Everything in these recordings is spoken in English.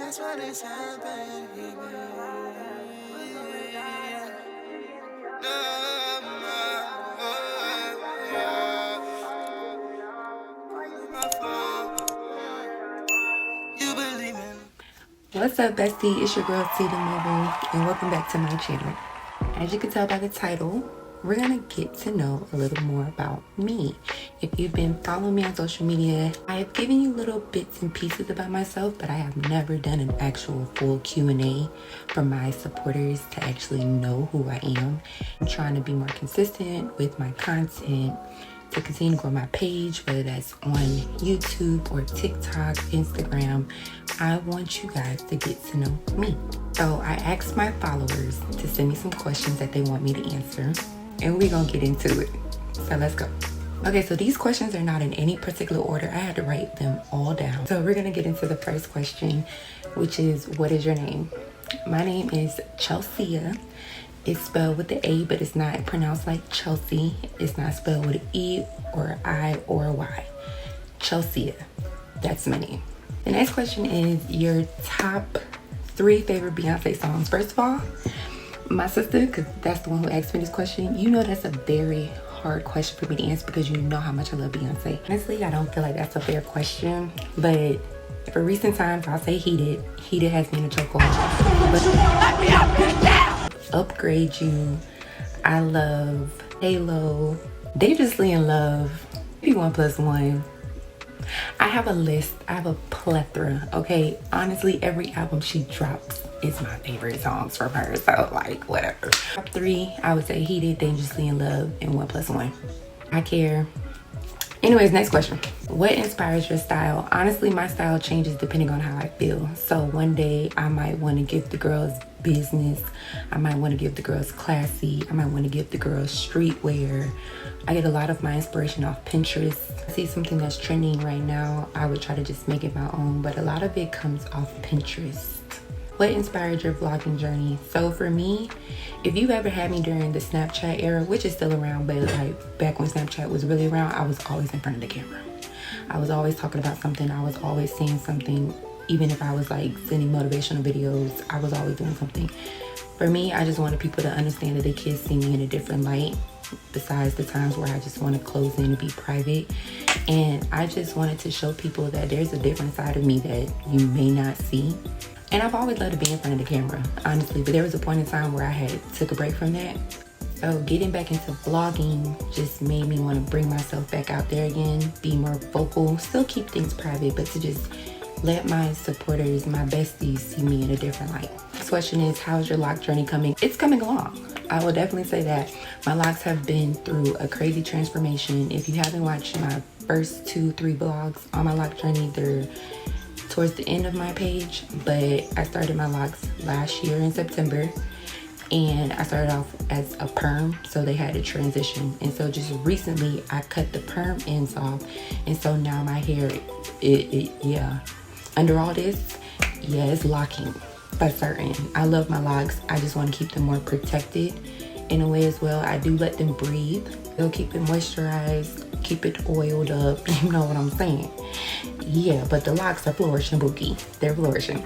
That's what it's happening, baby. What's up, bestie? It's your girl Ceethemogul, and welcome back to my channel. As you can tell by the title, we're gonna get to know a little more about me. If you've been following me on social media, I have given you little bits and pieces about myself, but I have never done an actual full Q&A for my supporters to actually know who I am. I'm trying to be more consistent with my content to continue to grow my page, whether that's on YouTube or TikTok, Instagram. I want you guys to get to know me. So I asked my followers to send me some questions that they want me to answer, and we're gonna get into it. So let's go. Okay, so these questions are not in any particular order. I had to write them all down. So we're gonna get into the first question, which is, what is your name? My name is 𝚲𝚃𝚀𝚂. It's spelled with the A, but it's not pronounced like Chelsea. It's not spelled with an E or I or a Y. 𝚲𝚃𝚀𝚀. That's my name. The next question is your top 3 favorite Beyonce songs. First of all, my sister, because that's the one who asked me this question, you know that's a very hard question for me to answer because you know how much I love Beyonce. Honestly, I don't feel like that's a fair question, but for recent times, I'll say *𝙲𝚃𝚃𝚃𝚃. *𝙃𝚃 has me in a chokehold. Upgrade You, I Love, Halo, Dangerously in Love, maybe 1+1. I have a list, I have a plethora, okay? Honestly, every album she drops is my favorite songs from her, so like, whatever. Top 3, I would say *𝙃𝚃, Dangerously in Love, and 1+1. I care. Anyways, next question. What inspires your style? Honestly, my style changes depending on how I feel. So one day I might want to give the girls business. I might want to give the girls classy. I might want to give the girls streetwear. I get a lot of my inspiration off Pinterest. I see something that's trending right now, I would try to just make it my own, but a lot of it comes off Pinterest. What inspired your vlogging journey? So for me, if you ever had me during the Snapchat era, which is still around, but like back when Snapchat was really around, I was always in front of the camera. I was always talking about something. I was always saying something. Even if I was like sending motivational videos, I was always doing something. For me, I just wanted people to understand that they could see me in a different light, besides the times where I just want to close in and be private. And I just wanted to show people that there's a different side of me that you may not see. And I've always loved to be in front of the camera, honestly, but there was a point in time where I had took a break from that. So getting back into vlogging just made me want to bring myself back out there again, be more vocal, still keep things private, but to just let my supporters, my besties, see me in a different light. Next question is, how's your lock journey coming? It's coming along. I will definitely say that. My locks have been through a crazy transformation. If you haven't watched my first 2-3 vlogs on my lock journey, they're towards the end of my page, but I started my locks last year in September, and I started off as a perm, so they had to transition. And so just recently I cut the perm ends off, and so now my hair, yeah, under all this, yeah, it's locking by certain. I love my locks. I just want to keep them more protected in a way as well. I do let them breathe. They'll keep it moisturized, keep it oiled up, you know what I'm saying? Yeah, but the locks are flourishing, bookie. They're flourishing.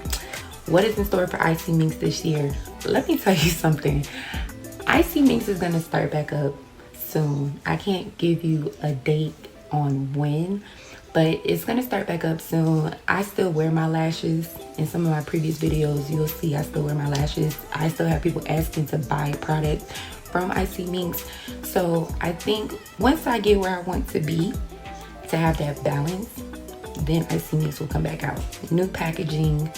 What is in store for Icy Minx this year? Let me tell you something. Icy Minx is gonna start back up soon. I can't give you a date on when, but it's gonna start back up soon. I still wear my lashes. In some of my previous videos, you'll see I still wear my lashes. I still have people asking to buy product from Icy Minx. So I think once I get where I want to be, to have that balance, then Icy Minx will come back out. New packaging,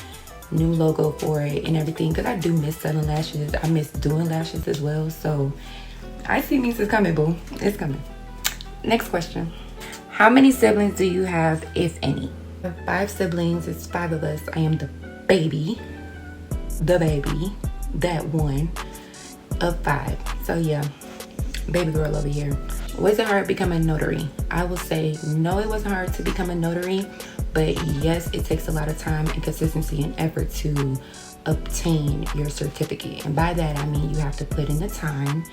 new logo for it and everything, because I do miss selling lashes. I miss doing lashes as well. So Icy Minx is coming, boo. It's coming. Next question. How many siblings do you have, if any? I have 5 siblings. It's 5 of us. I am the baby, that one of 5. So yeah, baby girl over here. Was it hard becoming a notary? I will say no, it wasn't hard to become a notary, but yes, it takes a lot of time and consistency and effort to obtain your certificate. And by that I mean you have to put in the time.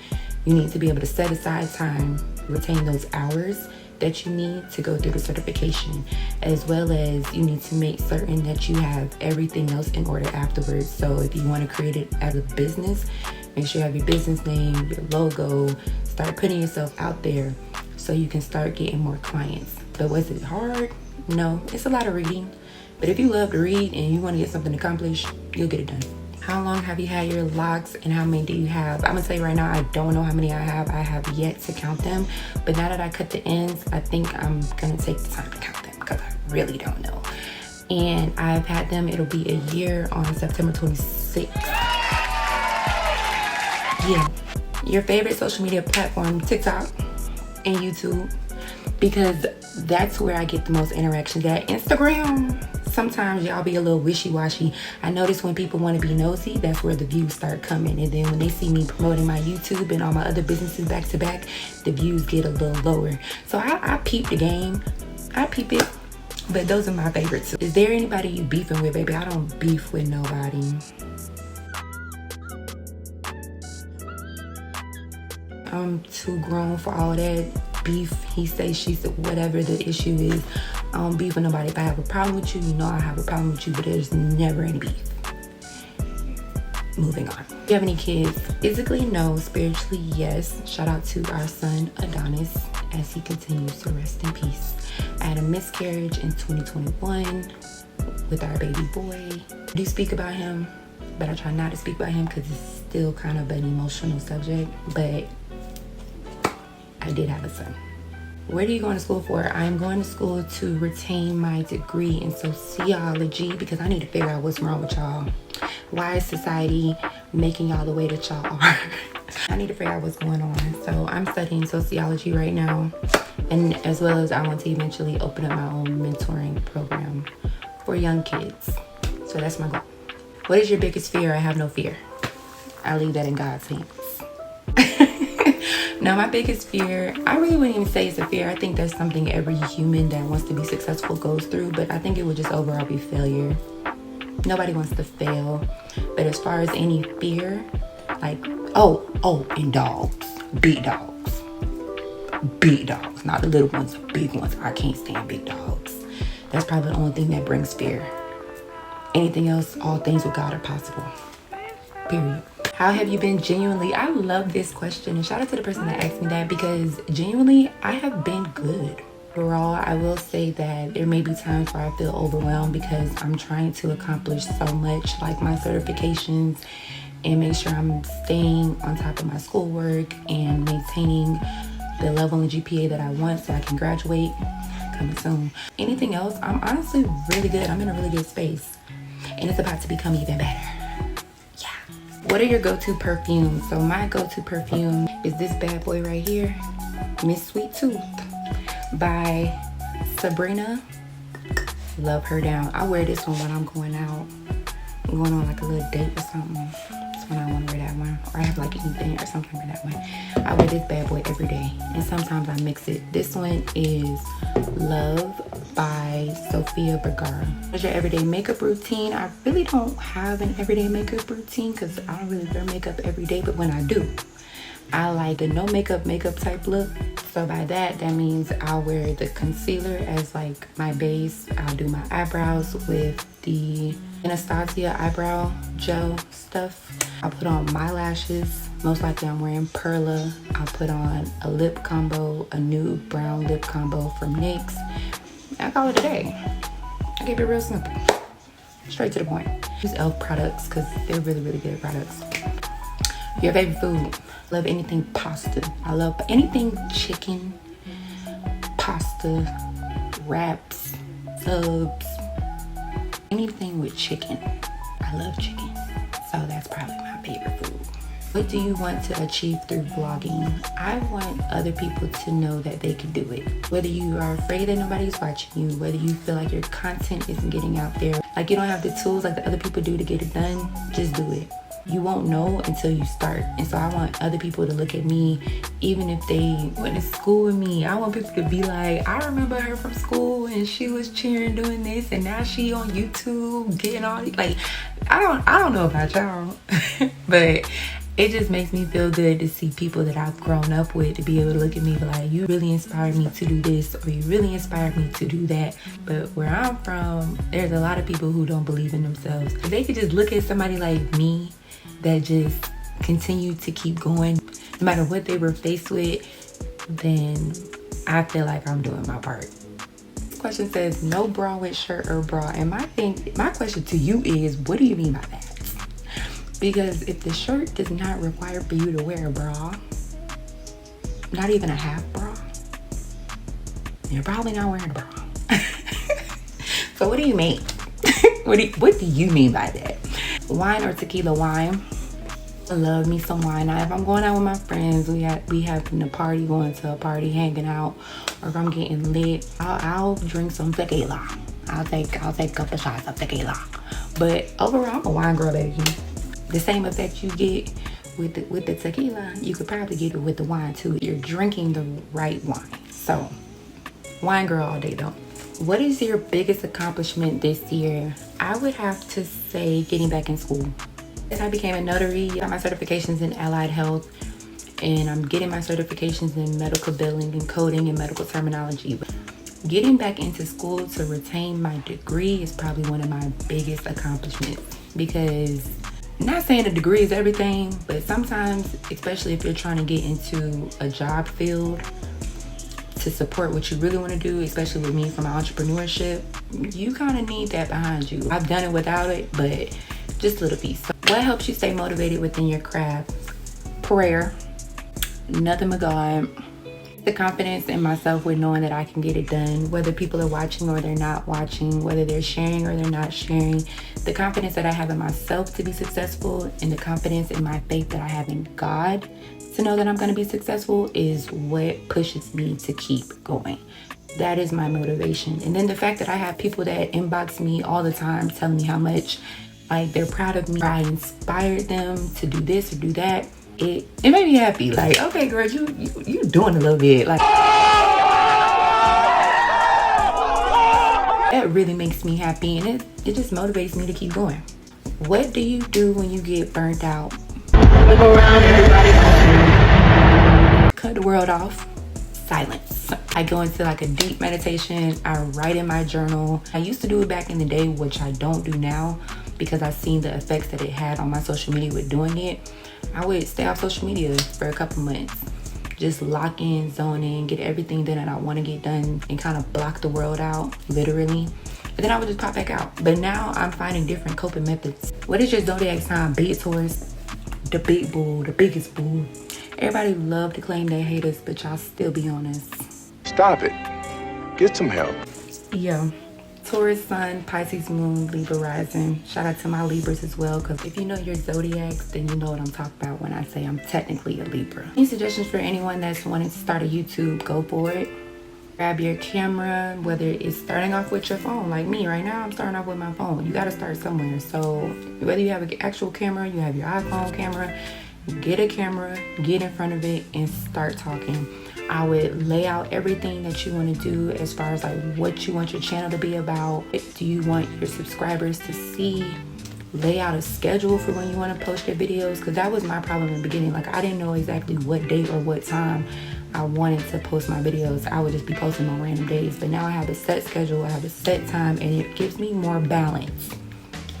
You need to be able to set aside time, retain those hours that you need to go through the certification, as well as you need to make certain that you have everything else in order afterwards. So if you want to create it as a business, make sure you have your business name, your logo, start putting yourself out there so you can start getting more clients. But was it hard? No, it's a lot of reading. But if you love to read and you want to get something accomplished, you'll get it done. How long have you had your locks and how many do you have? I'm gonna say right now, I don't know how many I have. I have yet to count them. But now that I cut the ends, I think I'm gonna take the time to count them because I really don't know. And I've had them, it'll be a year on September 26th. Yeah. Your favorite social media platform, TikTok and YouTube, because that's where I get the most interactions at. Instagram, sometimes y'all be a little wishy-washy. I notice when people want to be nosy, that's where the views start coming. And then when they see me promoting my YouTube and all my other businesses back to back, the views get a little lower. So I peep the game. I peep it. But those are my favorites. Is there anybody you beefing with, baby? I don't beef with nobody. I'm too grown for all that beef, he say, she said, whatever the issue is. I don't beef with nobody. If I have a problem with you, you know I have a problem with you, but there's never any beef. Moving on. Do you have any kids? Physically, no. Spiritually, yes. Shout out to our son, Adonis, as he continues to rest in peace. I had a miscarriage in 2021 with our baby boy. I do speak about him, but I try not to speak about him because it's still kind of an emotional subject, but I did have a son. What are you going to school for? I'm going to school to retain my degree in sociology because I need to figure out what's wrong with y'all. Why is society making y'all the way that y'all are? I need to figure out what's going on. So I'm studying sociology right now, and as well as I want to eventually open up my own mentoring program for young kids. So that's my goal. What is your biggest fear? I have no fear. I leave that in God's hands. Now, my biggest fear, I really wouldn't even say it's a fear. I think that's something every human that wants to be successful goes through, but I think it would just overall be failure. Nobody wants to fail. But as far as any fear, like, and dogs, big dogs. Big dogs, not the little ones, big ones. I can't stand big dogs. That's probably the only thing that brings fear. Anything else, all things with God are possible. Period. How have you been genuinely? I love this question, and shout out to the person that asked me that, because genuinely I have been good. Overall, I will say that there may be times where I feel overwhelmed because I'm trying to accomplish so much, like my certifications, and make sure I'm staying on top of my schoolwork and maintaining the level and GPA that I want so I can graduate coming soon. Anything else, I'm honestly really good. I'm in a really good space, and it's about to become even better. What are your go-to perfumes? So my go-to perfume is this bad boy right here, Miss Sweet Tooth by Sabrina. Love her down. I wear this one when I'm going out. I'm going on like a little date or something. That's when I want to wear that one. Or I have like an event or something for that one. I wear this bad boy every day, and sometimes I mix it. This one is Love by Sofia Vergara. What's your everyday makeup routine? I really don't have an everyday makeup routine because I don't really wear makeup every day, but when I do, I like a no makeup type look. So by that means I'll wear the concealer as like my base. I'll do my eyebrows with the Anastasia eyebrow gel stuff. I'll put on my lashes. Most likely I'm wearing Perla. I'll put on a lip combo, a nude brown lip combo from NYX. I call it a day. I keep it real simple. Straight to the point. Use e.l.f. products because they're really, really good products. Your favorite food? Love anything pasta. I love anything chicken, pasta, wraps, subs, anything with chicken. I love chicken. So that's probably my favorite food. What do you want to achieve through vlogging? I want other people to know that they can do it. Whether you are afraid that nobody's watching you, whether you feel like your content isn't getting out there, like you don't have the tools like the other people do to get it done, just do it. You won't know until you start. And so I want other people to look at me, even if they went to school with me. I want people to be like, I remember her from school and she was cheering doing this, and now she on YouTube getting all these. Like, I don't know about y'all, but It just makes me feel good to see people that I've grown up with to be able to look at me like, you really inspired me to do this, or you really inspired me to do that. But where I'm from, there's a lot of people who don't believe in themselves. If they could just look at somebody like me that just continue to keep going no matter what they were faced with, then I feel like I'm doing my part. This question says no bra with shirt or bra, and my question to you is, what do you mean by that? Because if the shirt does not require for you to wear a bra, not even a half bra, you're probably not wearing a bra. So what do you mean? What do you mean by that? Wine or tequila wine? I love me some wine. Now, if I'm going out with my friends, we having a party, going to a party, hanging out, or if I'm getting lit, I'll drink some tequila. I'll take a couple shots of tequila. But overall, I'm a wine girl, baby. The same effect you get with the tequila, you could probably get it with the wine too. You're drinking the right wine. So, wine girl all day though. What is your biggest accomplishment this year? I would have to say getting back in school. I became a notary, got my certifications in allied health, and I'm getting my certifications in medical billing and coding and medical terminology. Getting back into school to retain my degree is probably one of my biggest accomplishments, because not saying a degree is everything, but sometimes, especially if you're trying to get into a job field to support what you really want to do, especially with me from entrepreneurship, you kind of need that behind you. I've done it without it, but just a little piece. So what helps you stay motivated within your craft? Prayer, nothing but God. The confidence in myself with knowing that I can get it done, whether people are watching or they're not watching, whether they're sharing or they're not sharing. The confidence that I have in myself to be successful, and the confidence in my faith that I have in God to know that I'm going to be successful is what pushes me to keep going. That is my motivation. And then the fact that I have people that inbox me all the time telling me how much like they're proud of me, I inspired them to do this or do that. It made me happy. Like, okay, girl, you doing a little bit. Like, that really makes me happy, and it just motivates me to keep going. What do you do when you get burnt out? Look around, everybody. Cut the world off. Silence. I go into like a deep meditation. I write in my journal. I used to do it back in the day, which I don't do now, because I've seen the effects that it had on my social media with doing it. I would stay off social media for a couple months. Just lock in, zone in, get everything done that I want to get done, and kind of block the world out, literally. And then I would just pop back out. But now I'm finding different coping methods. What is your zodiac sign? Big Taurus, the big bull, the biggest bull. Everybody love to claim they hate us, but y'all still be on us. Stop it. Get some help. Yeah. Taurus sun, Pisces moon, Libra rising. Shout out to my Libras as well, because if you know your zodiacs, then you know what I'm talking about when I say I'm technically a Libra. Any suggestions for anyone that's wanting to start a YouTube? Go for it. Grab your camera, whether it's starting off with your phone, like me right now, I'm starting off with my phone. You got to start somewhere. So whether you have an actual camera, you have your iPhone camera, get a camera, get in front of it, and start talking. I would lay out everything that you want to do as far as like what you want your channel to be about. Do you want your subscribers to see? Lay out a schedule for when you want to post your videos, because that was my problem in the beginning. Like, I didn't know exactly what date or what time I wanted to post my videos. I would just be posting on random days, but now I have a set schedule, I have a set time, and it gives me more balance.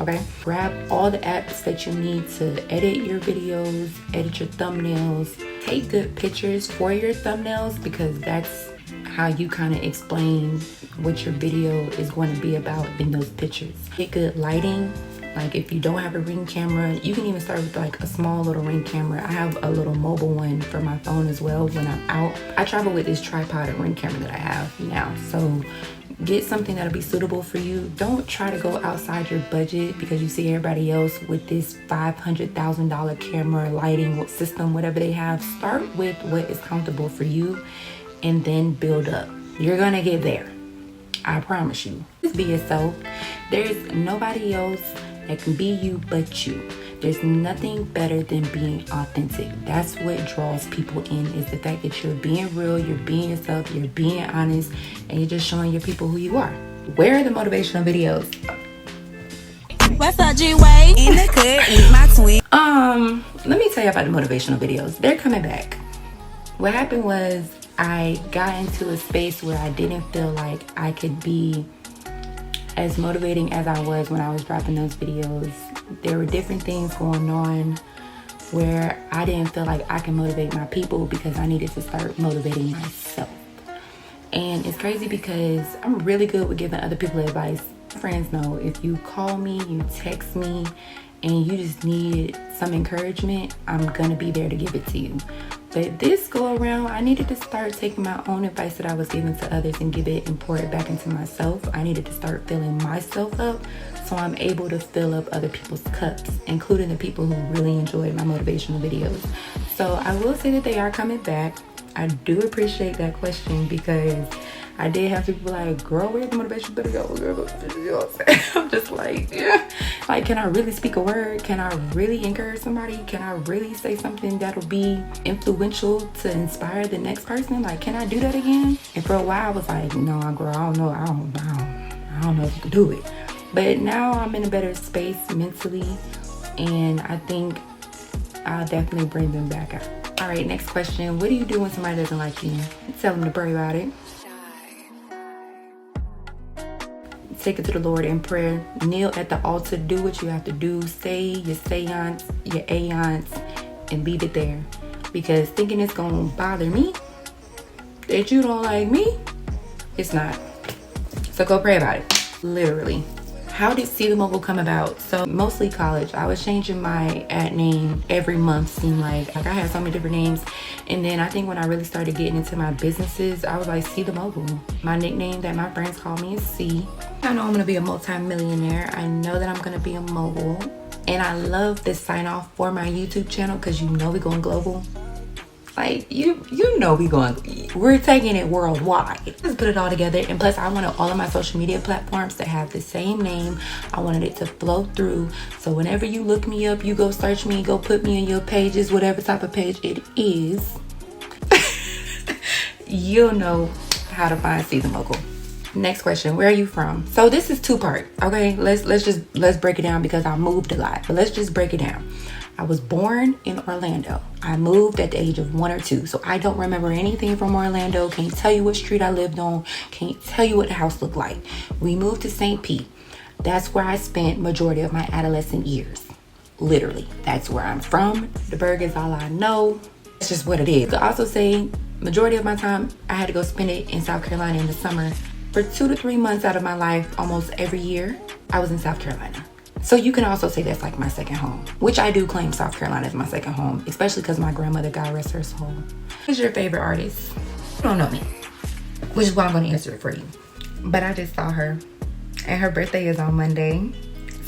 Okay, grab all the apps that you need to edit your videos, edit your thumbnails. Take good pictures for your thumbnails, because that's how you kind of explain what your video is going to be about in those pictures. Get good lighting. Like, if you don't have a Ring camera, you can even start with like a small little Ring camera. I have a little mobile one for my phone as well when I'm out. I travel with this tripod and Ring camera that I have now. So get something that'll be suitable for you. Don't try to go outside your budget because you see everybody else with this $500,000 camera, lighting system, whatever they have. Start with what is comfortable for you and then build up. You're gonna get there. I promise you. Just be yourself. There's nobody else that can be you but you. There's nothing better than being authentic. That's what draws people in, is the fact that you're being real, you're being yourself, you're being honest, and you're just showing your people who you are. Where are the motivational videos? What's up, 𝚲𝚾? In the cut with my twin. Let me tell you about the motivational videos. They're coming back. What happened was I got into a space where I didn't feel like I could be as motivating as I was when I was dropping those videos. There were different things going on where I didn't feel like I can motivate my people because I needed to start motivating myself. And it's crazy because I'm really good with giving other people advice. Friends know if you call me, you text me, and you just need some encouragement, I'm gonna be there to give it to you. But this go around, I needed to start taking my own advice that I was giving to others and give it and pour it back into myself. I needed to start filling myself up so I'm able to fill up other people's cups, including the people who really enjoyed my motivational videos. So I will say that they are coming back. I do appreciate that question because I did have people like, girl, where's the motivation video? I'm just like, yeah. Like, can I really speak a word? Can I really encourage somebody? Can I really say something that'll be influential to inspire the next person? Like, can I do that again? And for a while I was like, no, girl, I don't know. I don't know if you can do it. But now I'm in a better space mentally, and I think I'll definitely bring them back out. All right, next question. What do you do when somebody doesn't like you? Tell them to pray about it. Take it to the Lord in prayer. Kneel at the altar. Do what you have to do. Say your seance, your aeons, and leave it there. Because thinking it's going to bother me, that you don't like me, it's not. So go pray about it. Literally. How did Ceethemogul come about? So mostly college. I was changing my ad name every month, seemed like I had so many different names. And then I think when I really started getting into my businesses, I was like Ceethemogul. My nickname that my friends call me is C. I know I'm gonna be a multi-millionaire. I know that I'm gonna be a mogul. And I love this sign off for my YouTube channel because you know we're going global. Like, you know we're taking it worldwide. Let's put it all together. And plus, I wanted all of my social media platforms to have the same name. I wanted it to flow through. So whenever you look me up, you go search me, go put me in your pages, whatever type of page it is, you'll know how to find Ceethemogul. Next question, where are you from? So this is two-part, okay? Let's break it down because I moved a lot, but let's just break it down. I was born in Orlando. I moved at the age of 1 or 2, so I don't remember anything from Orlando. Can't tell you what street I lived on. Can't tell you what the house looked like. We moved to St. Pete. That's where I spent majority of my adolescent years. Literally, that's where I'm from. The burg is all I know. It's just what it is. I could also say majority of my time, I had to go spend it in South Carolina in the summer. For 2 to 3 months out of my life, almost every year, I was in South Carolina. So you can also say that's like my second home, which I do claim South Carolina as my second home, especially because my grandmother, God rest her soul. Who's your favorite artist? You don't know me, which is why I'm going to answer it for you. But I just saw her, and her birthday is on Monday,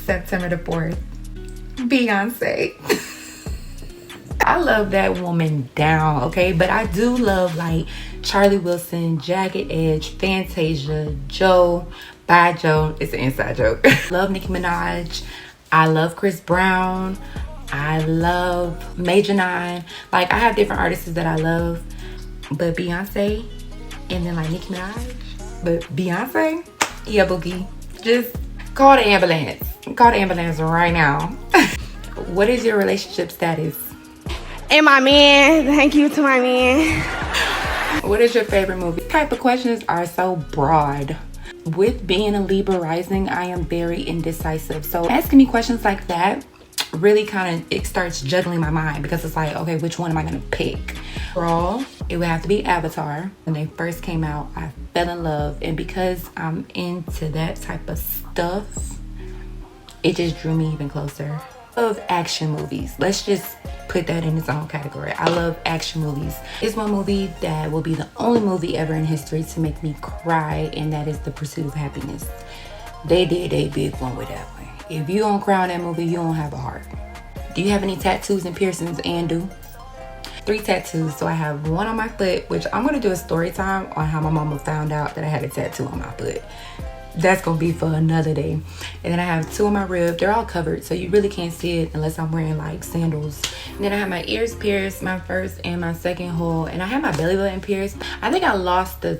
September the 4th. Beyonce. I love that woman down, okay? But I do love like Charlie Wilson, Jagged Edge, Fantasia, Joe. Bye, Joe. It's an inside joke. Love Nicki Minaj. I love Chris Brown. I love Major 9. Like, I have different artists that I love. But Beyonce, and then like Nicki Minaj. But Beyonce, yeah, Boogie. Just call the ambulance. Call the ambulance right now. What is your relationship status? And my man. Thank you to my man. What is your favorite movie? These type of questions are so broad. With being a Libra rising, I am very indecisive. So asking me questions like that really it starts juggling my mind because it's like, okay, which one am I gonna pick? Overall, it would have to be Avatar. When they first came out, I fell in love. And because I'm into that type of stuff, it just drew me even closer. I love action movies. Let's just put that in its own category. I love action movies. It's one movie that will be the only movie ever in history to make me cry, and that is The Pursuit of Happiness. They did a big one with that one. If you don't cry in that movie, you don't have a heart. Do you have any tattoos and piercings? And do 3 tattoos. So I have one on my foot, which I'm gonna do a story time on how my mama found out that I had a tattoo on my foot. that's gonna be for another day. And then I have 2 on my rib. They're all covered, so you really can't see it unless I'm wearing like sandals. And then I have my ears pierced, my first and my second hole, and I have my belly button pierced. I think I lost the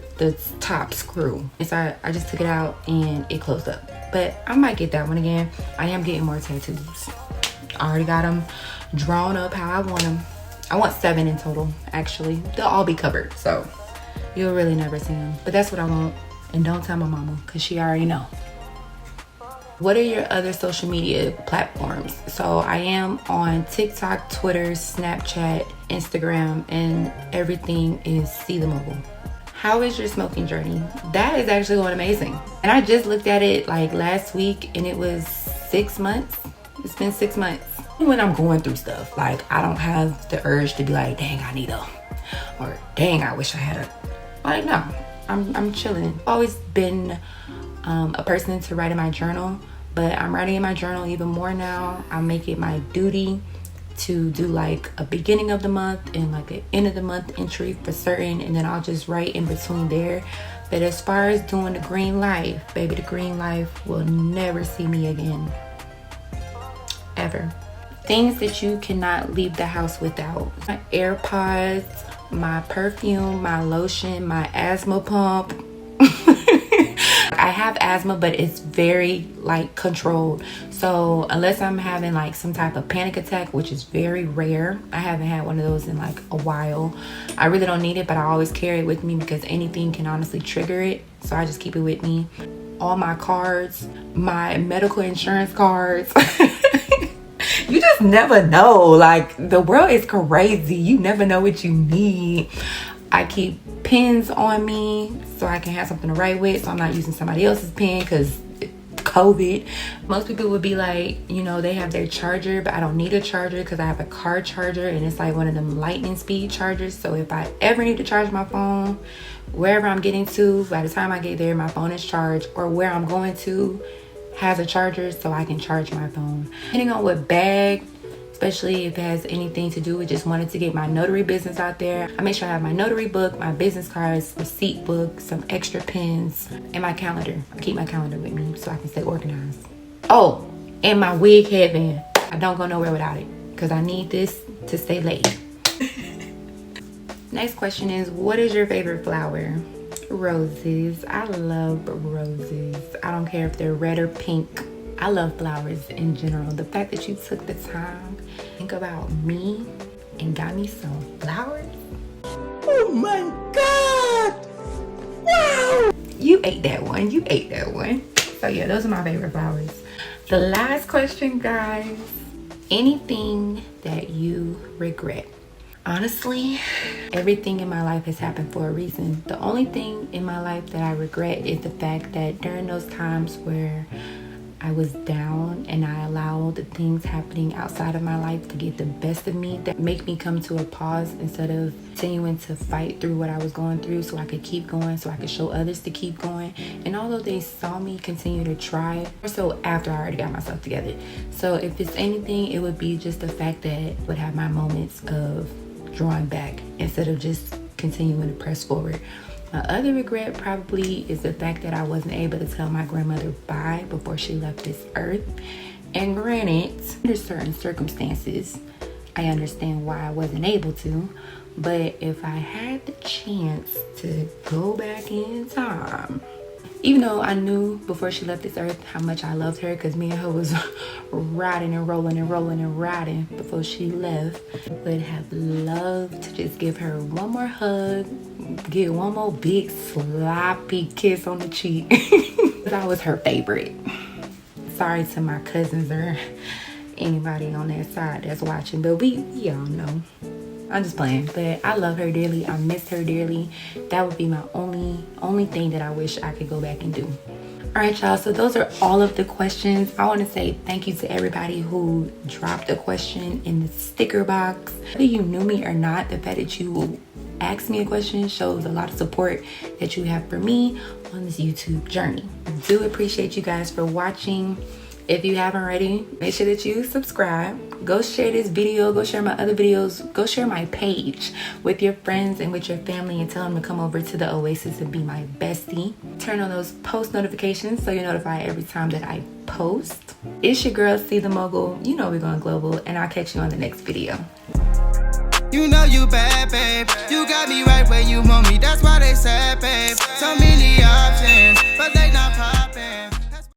top screw, and so I just took it out and it closed up. But I might get that one again. I am getting more tattoos. I already got them drawn up how I want them. I want 7 in total, actually. They'll all be covered, so you'll really never see them. But that's what I want. And don't tell my mama, because she already know. What are your other social media platforms? So I am on TikTok, Twitter, Snapchat, Instagram, and everything is Ceethemogul. How is your smoking journey? That is actually going amazing. And I just looked at it like last week, and it was 6 months. It's been 6 months. When I'm going through stuff, like I don't have the urge to be like, dang, I need a, or dang, I wish I had a. Like, no. I'm chilling. I've always been a person to write in my journal, but I'm writing in my journal even more now. I make it my duty to do like a beginning of the month and like an end of the month entry for certain, and then I'll just write in between there. But as far as doing the green life, baby, the green life will never see me again. Ever. Things that you cannot leave the house without. My AirPods, my perfume, my lotion, my asthma pump. I have asthma, but it's very like controlled. So unless I'm having like some type of panic attack, which is very rare, I haven't had one of those in like a while. I really don't need it, but I always carry it with me because anything can honestly trigger it. So I just keep it with me. All my cards, my medical insurance cards. You just never know. Like, the world is crazy. You never know what you need. I keep pens on me so I can have something to write with, so I'm not using somebody else's pen because COVID. Most people would be like, you know, they have their charger, but I don't need a charger because I have a car charger, and it's like one of them lightning speed chargers. So if I ever need to charge my phone, wherever I'm getting to, by the time I get there, my phone is charged, or where I'm going to has a charger so I can charge my phone. Depending on what bag, especially if it has anything to do with just wanting to get my notary business out there, I make sure I have my notary book, my business cards, receipt book, some extra pens, and my calendar. I keep my calendar with me so I can stay organized. Oh, and my wig headband. I don't go nowhere without it because I need this to stay laid. Next question is, what is your favorite flower? Roses. I love roses. I don't care if they're red or pink. I love flowers in general. The fact that you took the time to think about me and got me some flowers. Oh my God! Wow! You ate that one. You ate that one. So yeah, those are my favorite flowers. The last question, guys. Anything that you regret? Honestly, everything in my life has happened for a reason. The only thing in my life that I regret is the fact that during those times where I was down and I allowed the things happening outside of my life to get the best of me, that make me come to a pause instead of continuing to fight through what I was going through so I could keep going, so I could show others to keep going. And although they saw me continue to try, or so after I already got myself together. So if it's anything, it would be just the fact that I would have my moments of drawing back instead of just continuing to press forward. My other regret probably is the fact that I wasn't able to tell my grandmother bye before she left this earth. And granted, under certain circumstances, I understand why I wasn't able to. But if I had the chance to go back in time, even though I knew before she left this earth how much I loved her, because me and her was riding and rolling and rolling and riding before she left, I would have loved to just give her one more hug, get one more big sloppy kiss on the cheek. I was her favorite. Sorry to my cousins or anybody on that side that's watching, but y'all know. I'm just playing, but I love her dearly. I miss her dearly. That would be my only thing that I wish I could go back and do. All right, y'all, so those are all of the questions. I want to say thank you to everybody who dropped a question in the sticker box. Whether you knew me or not, the fact that you asked me a question shows a lot of support that you have for me on this YouTube journey. I do appreciate you guys for watching. If you haven't already, make sure that you subscribe. Go share this video. Go share my other videos. Go share my page with your friends and with your family and tell them to come over to the Oasis and be my bestie. Turn on those post notifications so you're notified every time that I post. It's your girl, Ceethemogul. You know we're going global, and I'll catch you on the next video. You know you bad, babe. You got me right where you want me. That's why they said, babe. So many options, but they not popping.